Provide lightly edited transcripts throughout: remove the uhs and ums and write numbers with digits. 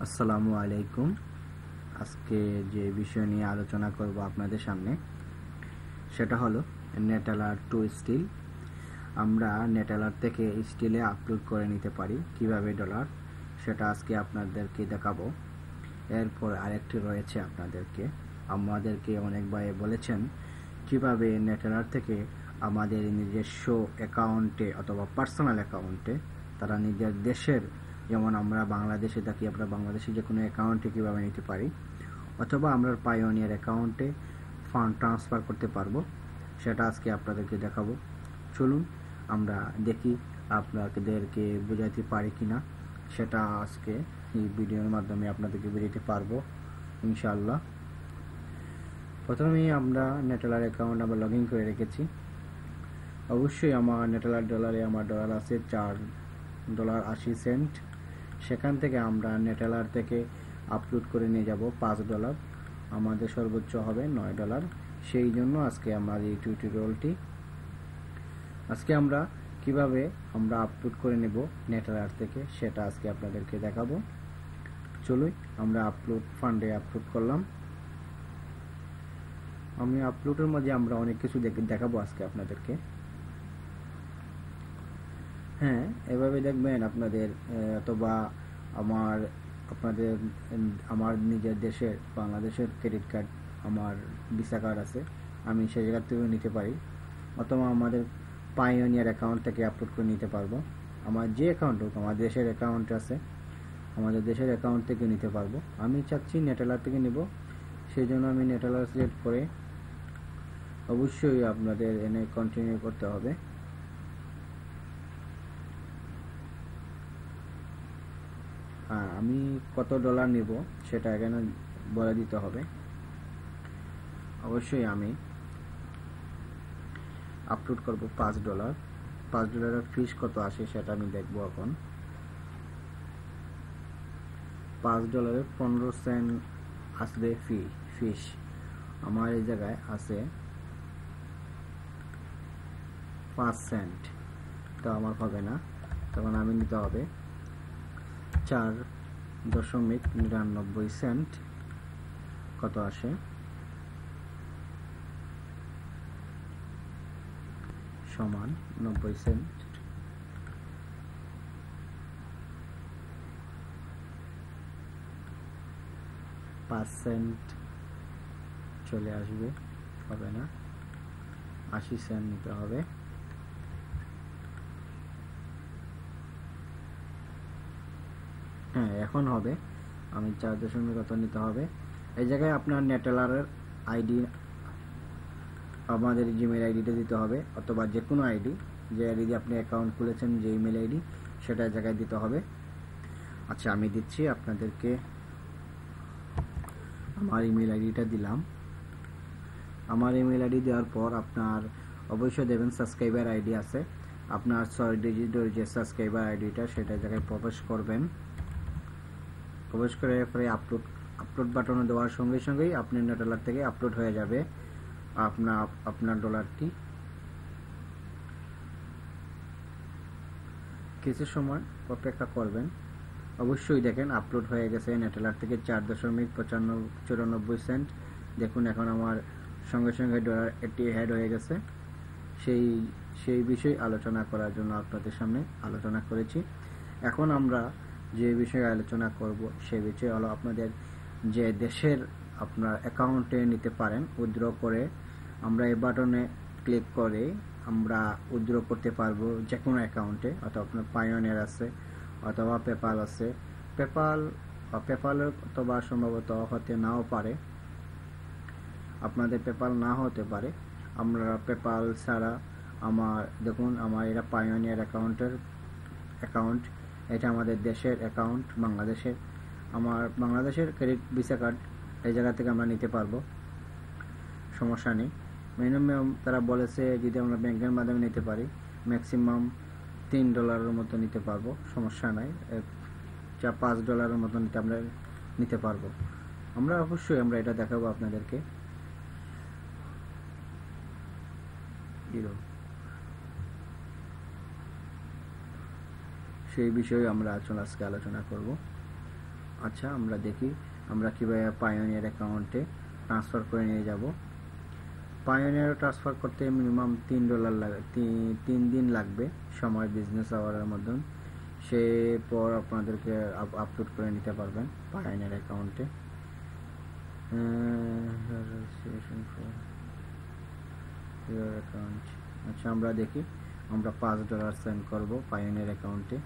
আসসালামু আলাইকুম। আজকে যে বিষয় নিয়ে আলোচনা করব আপনাদের সামনে সেটা হলো নেটালার টু স্টিল। আমরা নেটালার থেকে স্টিলে আপলোড করে নিতে পারি কিভাবে ডলার, সেটা আজকে আপনাদেরকে দেখাবো। এরপর আরেকটি রয়েছে আমাদেরকে অনেক ভাই বলেছেন কিভাবে নেটালার থেকে আমাদের নিজস্ব অ্যাকাউন্টে অথবা পার্সোনাল অ্যাকাউন্টে তারা নিজের দেশের, যেমন আমরা বাংলাদেশে থাকি, আমরা বাংলাদেশে যে কোনো অ্যাকাউন্টে কীভাবে নিতে পারি অথবা আমরা পায়োনিয়ার অ্যাকাউন্টে ফান্ড ট্রান্সফার করতে পারবো, সেটা আজকে আপনাদেরকে দেখাবো। চলুন আমরা দেখি আপনাদেরকে বোঝাতে পারি কিনা, সেটা আজকে এই ভিডিওর মাধ্যমে আপনাদেরকে বোঝাতে পারবো ইনশাআল্লাহ। প্রথমেই আমরা নেটালার অ্যাকাউন্ট আমরা লগ ইন করে রেখেছি। অবশ্যই আমার নেটালার ডলারে আমার ডলার আছে $4.80। সেখান থেকে আমরা নেটালার থেকে আপলোড করে নিয়ে যাব $5, আমাদের সর্বোচ্চ হবে $9। সেই জন্য আজকে আমার এই টিউটোরিয়ালটি। আজকে আমরা কিভাবে আমরা আপলোড করে নেব নেটালার থেকে সেটা আজকে আপনাদেরকে দেখাবো। চলুন আমরা ফান্ডে আপলোড করলাম। আমি আপলোডের মধ্যে আমরা অনেক কিছু দেখাবো আজকে আপনাদেরকে। হ্যাঁ, এভাবে দেখবেন আপনাদের অথবা আমার নিজের দেশের বাংলাদেশের ক্রেডিট কার্ড, আমার ভিসা কার্ড আছে, আমি সেই জায়গা থেকেও নিতে পারি, অথবা আমাদের পায়োনিয়ার অ্যাকাউন্ট থেকে আপলোড করে নিতে পারবো। আমার যে অ্যাকাউন্ট হোক, আমার দেশের অ্যাকাউন্ট আছে, আমাদের দেশের অ্যাকাউন্ট থেকে নিতে পারবো। আমি চাচ্ছি নেটালার থেকে নিব, সেই জন্য আমি নেটালার সিলেক্ট করে অবশ্যই আপনাদের এনে কন্টিনিউ করতে হবে। আমি কত ডলার নিব সেটা এখানে বলে দিতে হবে। অবশ্যই আমি আপলোড করব $5। $5 ফিস কত আসে সেটা আমি দেখব। এখন $5 15 সেন্ট আসবে ফিস। আমার এই জায়গায় আছে 5 সেন্ট, তো আমার হবে না, তখন আমি নিতে হবে 4.99 সেন্ট। কত আসে? সমান 90 সেন্ট। % চলে আসবে, হবে না, 80 সেন্ট নিতে হবে। হ্যাঁ, এখন হবে। আমি 4 কত নিতে হবে। এই জায়গায় আপনার নেটালারের আইডি, আমাদের জিমেল আইডিটা দিতে হবে, অথবা যে কোনো আইডি, যে আইডি দিয়ে আপনি অ্যাকাউন্ট খুলেছেন, যে ইমেল আইডি, সেটা জায়গায় দিতে হবে। আচ্ছা, আমি দিচ্ছি আপনাদেরকে। আমার ইমেল আইডিটা দিলাম। আমার ইমেল আইডি দেওয়ার পর আপনার অবশ্যই দেবেন সাবস্ক্রাইবার আইডি আছে, আপনার 6 ডিজিটের যে সাবস্ক্রাইবার আইডিটা, সেটা জায়গায় প্রবেশ করবেন। প্রবেশ করে পরে আপলোড বাটনে দেওয়ার সঙ্গে সঙ্গেই আপনার নেটালার থেকে আপলোড হয়ে যাবে আপনার ডলারটি। কিছু সময় অপেক্ষা করবেন। অবশ্যই দেখেন আপলোড হয়ে গেছে নেটালার থেকে 4.94 সেন্ট। দেখুন এখন আমার সঙ্গে সঙ্গে ডলার এটি হেড হয়ে গেছে। সেই বিষয়ে আলোচনা করার জন্য আপনাদের সামনে আলোচনা করেছি। এখন আমরা যে বিষয়ে আলোচনা করব সেই বিষয় হলো আপনাদের যে দেশের আপনার অ্যাকাউন্টে নিতে পারেন উইথড্র করে। আমরা এই বাটনে ক্লিক করে আমরা উইথড্র করতে পারবো যে কোনো অ্যাকাউন্টে, অথবা আপনার পায়োনিয়ার আছে অথবা পেপাল আছে। পেপালের অথবা সম্ভবত হতে নাও পারে, আপনাদের পেপাল না হতে পারে। আমরা পেপাল ছাড়া দেখুন আমার এটা পায়োনিয়ার অ্যাকাউন্ট, এটা আমাদের দেশের অ্যাকাউন্ট, আমার বাংলাদেশের ক্রেডিট ভিসা কার্ড, এই জায়গা থেকে আমরা নিতে পারবো, সমস্যা নেই। মিনিমাম তারা বলেছে যদি আমরা ব্যাংকের মাধ্যমে নিতে পারি ম্যাক্সিমাম $3 মতো নিতে পারবো, সমস্যা নাই। $5 মতো আমরা নিতে পারবো। অবশ্যই আমরা এটা দেখাবো আপনাদেরকে। সেই বিষয়ে আমরা আজকে আলোচনা করব। আচ্ছা, আমরা দেখি আমরা কীভাবে পায়োনিয়ার অ্যাকাউন্টে ট্রান্সফার করে নিয়ে যাব। পায়োনিয়ার ট্রান্সফার করতে মিনিমাম $3 লাগে, 3 দিন লাগবে সময়, বিজনেস আওয়ারের মধ্যে। সে পর আপনাদেরকে আপলোড করে নিতে পারবেন পায়োনিয়ার অ্যাকাউন্টে। অ্যাকাউন্ট, আচ্ছা আমরা দেখি আমরা $5 সেন্ড করব পায়োনিয়ার অ্যাকাউন্টে।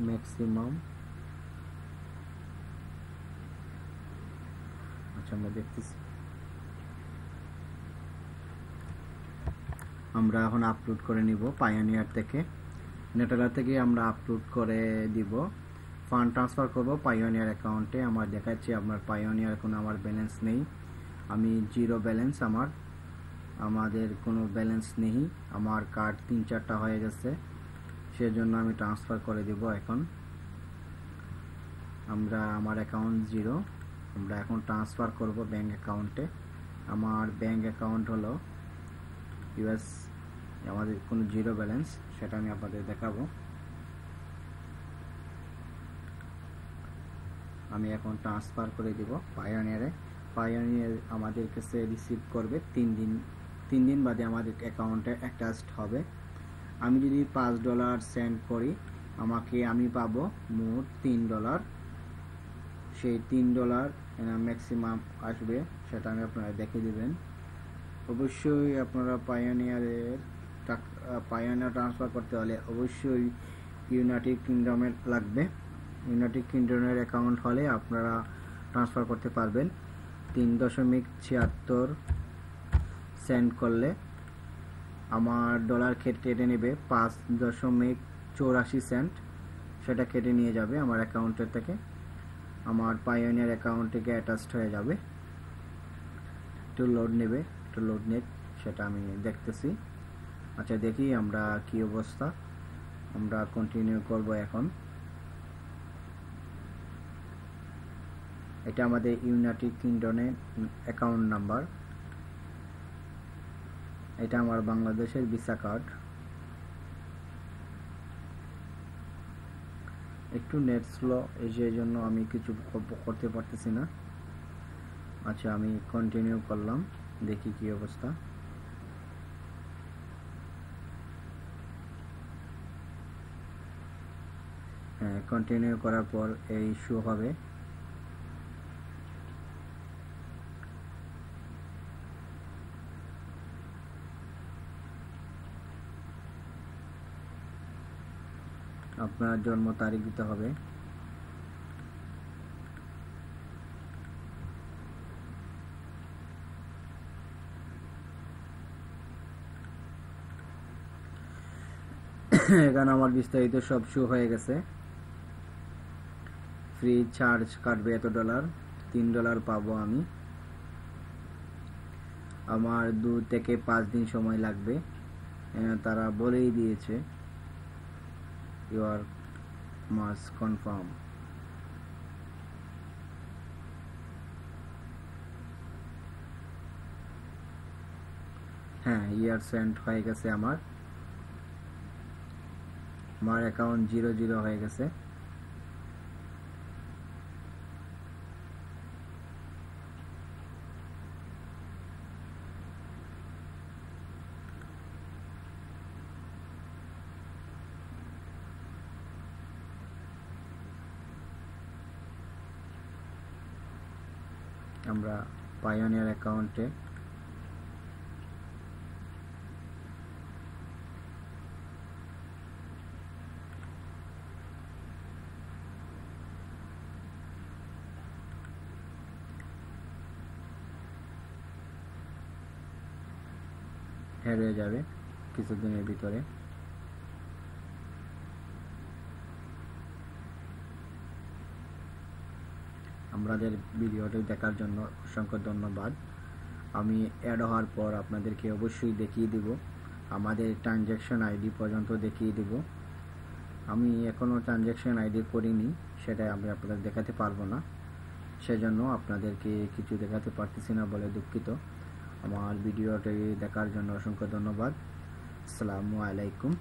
ম্যাক্সিমাম, আচ্ছা আমরা দেখতেছি। আমরা এখন আপলোড করে নিব পায়োনিয়ার থেকে, নেটালার থেকে আমরা আপলোড করে দিব। ফান্ড ট্রান্সফার করব পায়োনিয়ার অ্যাকাউন্টে। আমার দেখাচ্ছি আপনার পায়োনিয়ার কোনো আমার ব্যালেন্স নেই, আমি জিরো ব্যালেন্স, আমাদের কোনো ব্যালেন্স নেই। আমার কার্ড 3-4টা হয়ে গেছে, সেজন্য আমি ট্রান্সফার করে দিব। এখন আমার অ্যাকাউন্ট জিরো, আমরা এখন ট্রান্সফার করব ব্যাংক অ্যাকাউন্টে। আমার ব্যাংক অ্যাকাউন্ট হলো ইউএস, আমাদের কোনো জিরো ব্যালেন্স, সেটা আমি আপনাদের দেখাবো। আমি এখন ট্রান্সফার করে দিব পায়োনিয়ারে। পায়োনিয়ার আমাদের কাছে রিসিভ করবে 3 দিন বাদে আমাদের অ্যাকাউন্টে অ্যাটাচড হবে। আমি যদি $5 সেন্ড করি, আমি পাবো মোট $3। সেই $3 ম্যাক্সিমাম আসবে, সেটা আমি আপনারা দেখে দিবেন। অবশ্যই আপনারা পায়োনিয়ার ট্রান্সফার করতে হলে অবশ্যই ইউনাইটেড কিংডমের লাগবে। ইউনাইটেড কিংডমের অ্যাকাউন্ট হলে আপনারা ট্রান্সফার করতে পারবেন। 3.76 সেন্ড করলে আমার ডলার কেটে নেবে 5.84 সেন্ট, সেটা কেটে নিয়ে যাবে আমার অ্যাকাউন্টের থেকে, আমার পায়োনিয়ার অ্যাকাউন্টে অ্যাটাচড হয়ে যাবে। একটু লোড নেবে, সেটা আমি দেখতেছি। আচ্ছা দেখি আমরা কি অবস্থা, আমরা কন্টিনিউ করব এখন। এটা আমাদের ইউনাইটেড কিংডমের অ্যাকাউন্ট নাম্বার, এটা আমার বাংলাদেশের ভিসা কার্ড। একটু নেট স্লো, এই জন্য আমি কিছু করতে পারতেছি না। আচ্ছা আমি কন্টিনিউ করলাম, দেখি কি অবস্থা। হ্যাঁ, কন্টিনিউ করার পর এই শো হবে। আপনার জন্ম তারিখ দিতে হবে। এখানে আমার বিস্তারিত সব শো হয়ে গেছে। ফ্রি চার্জ কাটবে এত $, $3 পাবো আমি। আমার 2 থেকে 5 দিন সময় লাগবে, তারা বলেই দিয়েছে ইউ আর মাস্ট কনফার্ম। হ্যাঁ, ইয়ার সেন্ট হয়ে গেছে, আমার অ্যাকাউন্ট 0 হয়ে গেছে। আমরা পায়োনিয়ার অ্যাকাউন্টে অ্যাড হয়ে যাবে কিছুদিনের ভিতরে। আমাদের ভিডিওটি দেখার জন্য অসংখ্য ধন্যবাদ। আমি অ্যাড হওয়ার পর আপনাদেরকে অবশ্যই দেখিয়ে দেব, আমাদের ট্রানজ্যাকশন আইডি পর্যন্ত দেখিয়ে দেব। আমি এখনও ট্রানজ্যাকশন আইডি করিনি, সেটা আমি আপনাদের দেখাতে পারবো না। সেজন্য আপনাদেরকে কিছু দেখাতে পারতেছি না বলে দুঃখিত। আমার ভিডিওটি দেখার জন্য অসংখ্য ধন্যবাদ। আসসালামু আলাইকুম।